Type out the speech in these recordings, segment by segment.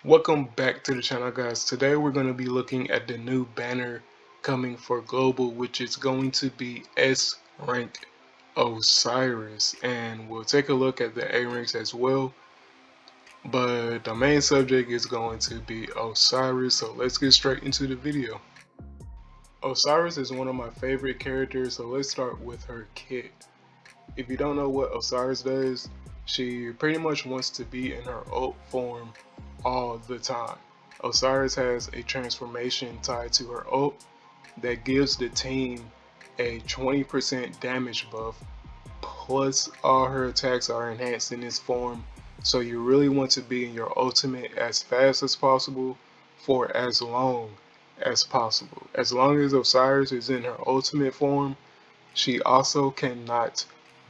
Welcome back to the channel, guys. Today we're going to be looking at the new banner coming for global, which is going to be S rank Osiris, and we'll take a look at the A ranks as well, but the main subject is going to be Osiris. So let's get straight into the video. Osiris is one of my favorite characters, so let's start with her kit. If you don't know what Osiris does, she pretty much wants to be in her ult form all the time. Osiris has a transformation tied to her ult that gives the team a 20% damage buff, plus all her attacks are enhanced in this form, so you really want to be in your ultimate as fast as possible for as long as possible. As long as Osiris is in her ultimate form, she also cannot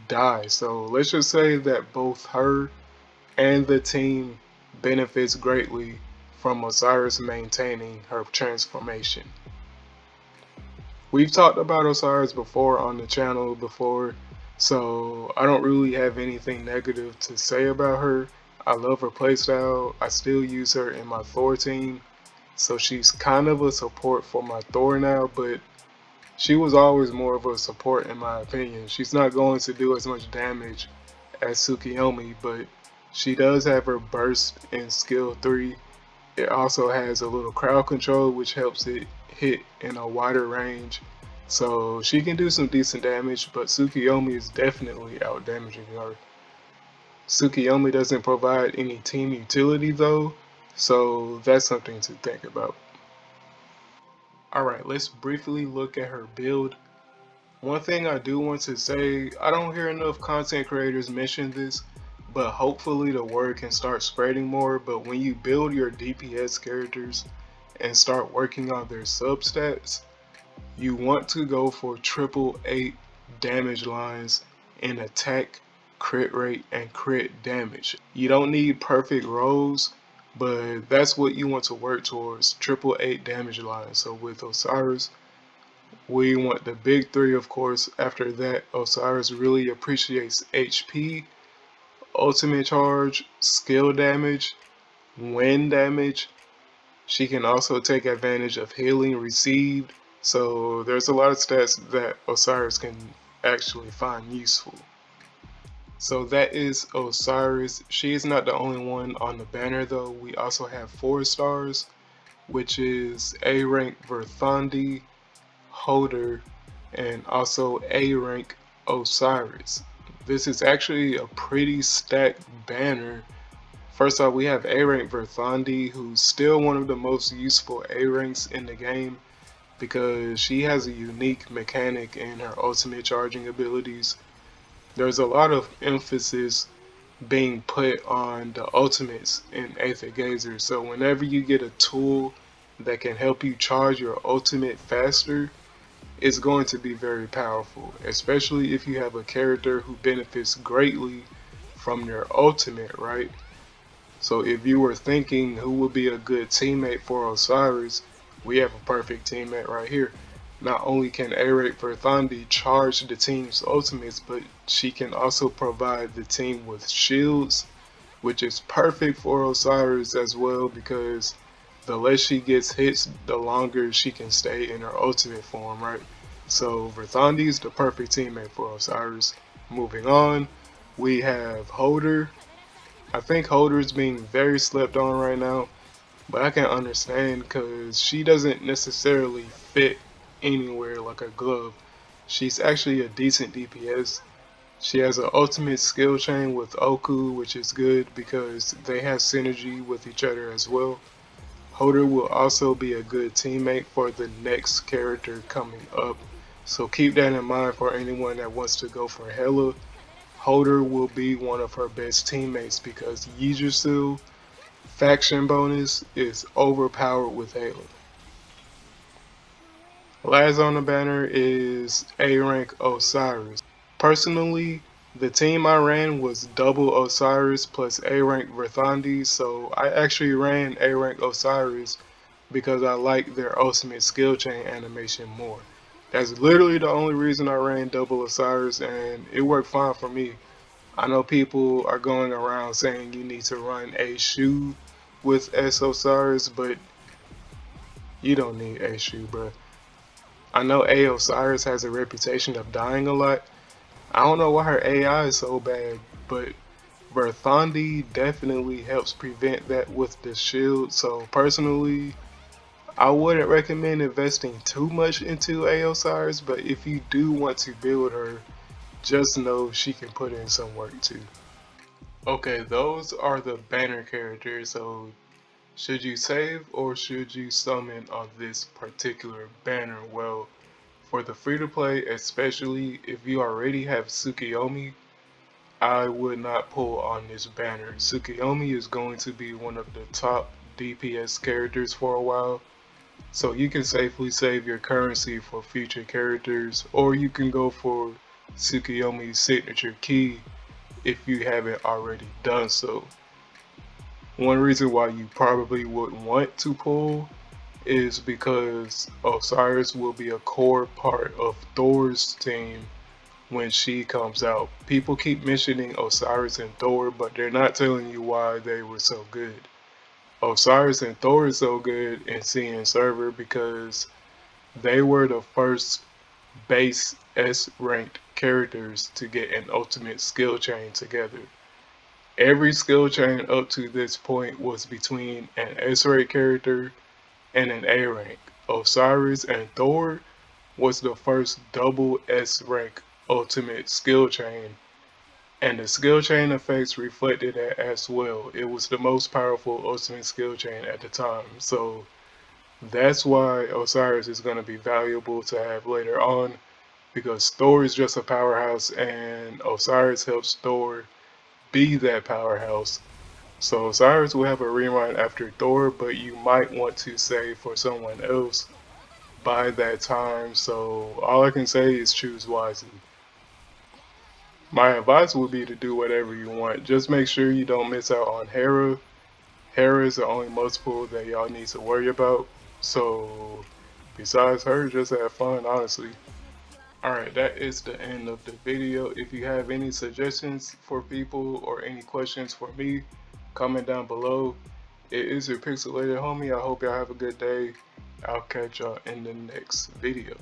die. So let's just say that both her and the team benefits greatly from Osiris maintaining her transformation. We've talked about Osiris before on the channel before, so I don't really have anything negative to say about her. I love her playstyle. I still use her in my Thor team, so she's kind of a support for my Thor now, but she was always more of a support in my opinion. She's not going to do as much damage as Tsukuyomi, but she does have her burst in skill 3. It also has a little crowd control, which helps it hit in a wider range. So she can do some decent damage, but Tsukuyomi is definitely out damaging her. Tsukuyomi doesn't provide any team utility though, so that's something to think about. Alright, let's briefly look at her build. One thing I do want to say, I don't hear enough content creators mention this, but hopefully the word can start spreading more. But when you build your DPS characters and start working on their substats, you want to go for 888 damage lines in attack, crit rate, and crit damage. You don't need perfect rolls, but that's what you want to work towards, 888 damage lines. So with Osiris, we want the big three, of course. After that, Osiris really appreciates HP, ultimate charge, skill damage, wind damage. She can also take advantage of healing received. So there's a lot of stats that Osiris can actually find useful. So that is Osiris. She is not the only one on the banner though. We also have 4 stars, which is A rank Verthandi, Holder, and also A rank Osiris. This is actually a pretty stacked banner. First off, we have A rank Verthandi, who's still one of the most useful A ranks in the game because she has a unique mechanic in her ultimate charging abilities. There's a lot of emphasis being put on the ultimates in Aether, so whenever you get a tool that can help you charge your ultimate faster, it's going to be very powerful, especially if you have a character who benefits greatly from their ultimate, right? So if you were thinking who would be a good teammate for Osiris, we have a perfect teammate right here. Not only can Eric Verthandi charge the team's ultimates, but she can also provide the team with shields, which is perfect for Osiris as well because the less she gets hits, the longer she can stay in her ultimate form, right? So Verthandi is the perfect teammate for Osiris. Moving on, we have Holder. I think Holder is being very slept on right now, but I can understand because she doesn't necessarily fit anywhere like a glove. She's actually a decent DPS. She has an ultimate skill chain with Oku, which is good because they have synergy with each other as well. Holder will also be a good teammate for the next character coming up, so keep that in mind for anyone that wants to go for Hela. Holder will be one of her best teammates because Yggdrasil faction bonus is overpowered with Hela. Last on the banner is A rank Osiris. Personally, the team I ran was double Osiris plus A rank Verthandi, so I actually ran A rank Osiris because I like their ultimate skill chain animation more. That's literally the only reason I ran double Osiris, and it worked fine for me. I know people are going around saying you need to run a shoe with S Osiris, but you don't need Eshu, bruh. I know A Osiris has a reputation of dying a lot. I don't know why her AI is so bad, but Verthandi definitely helps prevent that with the shield. So personally, I wouldn't recommend investing too much into A Osiris, but if you do want to build her, just know she can put in some work too. Okay, those are the banner characters, so should you save or should you summon on this particular banner? Well, for the free-to-play, especially if you already have Tsukiyomi, I would not pull on this banner. Tsukiyomi is going to be one of the top DPS characters for a while, so you can safely save your currency for future characters, or you can go for Tsukiyomi's signature key if you haven't already done so. One reason why you probably wouldn't want to pull is because Osiris will be a core part of Thor's team when she comes out. People keep mentioning Osiris and Thor, but they're not telling you why they were so good. Osiris and Thor is so good in CN server because they were the first base S ranked characters to get an ultimate skill chain together. Every skill chain up to this point was between an S rank character and an A rank. Osiris and Thor was the first double S rank ultimate skill chain, and the skill chain effects reflected that as well. It was the most powerful ultimate skill chain at the time, so that's why Osiris is going to be valuable to have later on, because Thor is just a powerhouse and Osiris helps Thor be that powerhouse. So Osiris will have a rerun after Thor, but you might want to save for someone else by that time, so all I can say is choose wisely. My advice would be to do whatever you want. Just make sure you don't miss out on Hera. Hera is the only multiple that y'all need to worry about. So besides her, just have fun, honestly. Alright, that is the end of the video. If you have any suggestions for people or any questions for me, comment down below. It is your pixelated homie. I hope y'all have a good day. I'll catch y'all in the next video.